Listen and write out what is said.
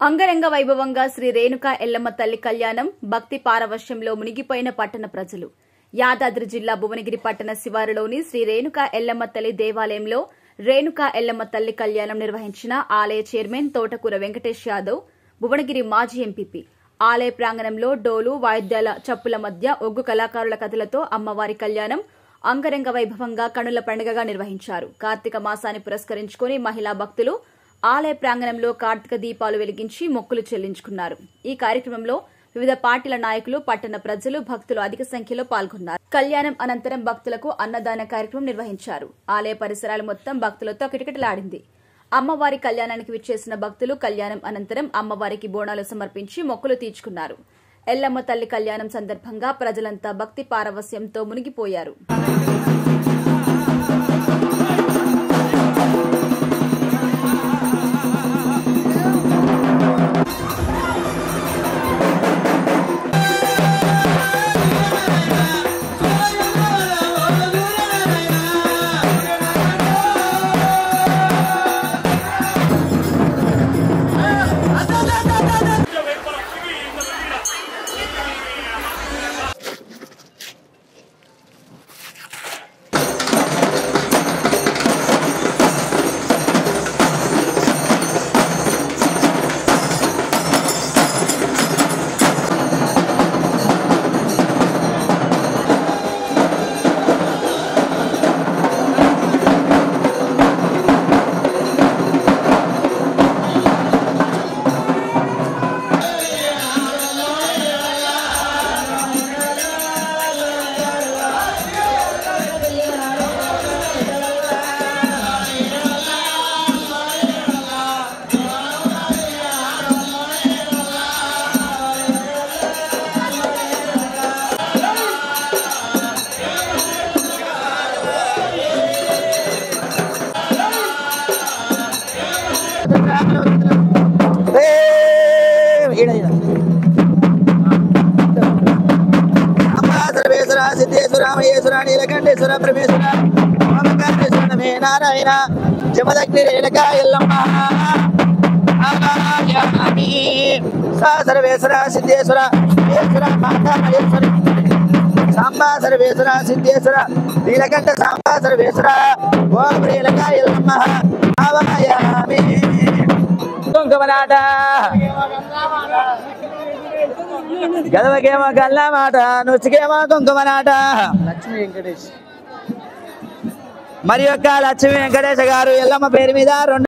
అంగరంగ వైభవంగా శ్రీ రేణుకా ఎల్లమ్మ తల్లి కళ్యాణం భక్తి పారవశ్యంలో మునిగిపోయిన పట్టణ ప్రజలు. యాదాద్రి జిల్లా భువనగిరి పట్టణ శివారులోని శ్రీ రేణుకా ఎల్లమ్మ తల్లి దేవాలయంలో రేణుకా ఎల్లమ్మ తల్లి కళ్యాణం నిర్వహించిన ఆలయ చైర్మన్ తోటకూర వెంకటేష్ యాదవ్, భువనగిరి మాజీ ఎంపీపీ. ఆలయ ప్రాంగణంలో డోలు వాయిద్యాల చప్పుల మధ్య ఒగ్గు కళాకారుల కథలతో అమ్మవారి కళ్యాణం అంగరంగ వైభవంగా కనుల పండుగగా నిర్వహించారు. కార్తీక మాసాన్ని పురస్కరించుకుని మహిళా భక్తులు ఆలయ ప్రాంగణంలో కార్తీక దీపాలు వెలిగించి మొక్కులు చెల్లించుకున్నారు. ఈ కార్యక్రమంలో వివిధ పార్టీల నాయకులు, పట్టణ ప్రజలు, భక్తులు అధిక సంఖ్యలో పాల్గొన్నారు. కళ్యాణం అనంతరం భక్తులకు అన్నదాన కార్యక్రమం నిర్వహించారు. ఆలయ పరిసరాలు మొత్తం భక్తులతో కిటకిటలాడింది. అమ్మవారి కళ్యాణానికి విచ్చేసిన భక్తులు కళ్యాణం అనంతరం అమ్మవారికి బోనాలు సమర్పించి మొక్కులు తీర్చుకున్నారు. ఎల్లమ్మ తల్లి కళ్యాణం సందర్భంగా ప్రజలంతా భక్తి పారవస్యంతో మునిగిపోయారు. సిద్ధేశ్వర మహేశ్వర నీలకంఠేశ్వర పరమేశ్వర ఓంకారేశ్వర నారాయణ జమదగ్ని రేణుకా ఎల్లమ్మ సర్వేశ్వర సిద్ధేశ్వర మహేశ్వర మాతా మహేశ్వరి సాంబా సర్వేశ్వర సిద్ధేశ్వర నీలకంఠ సాంబా సర్వేశ్వర ఓం రేణుకా ఎల్లమ్మ ఆవాయామి. కుంకుమనాట గదవకేమో గల్లా మాట, నుచ్చుకేమో కుంకుమనాట. లక్ష్మీ వెంకటేష్ మరి యొక్క లక్ష్మీ వెంకటేష్ గారు ఎల్లమ్మ పేరు మీద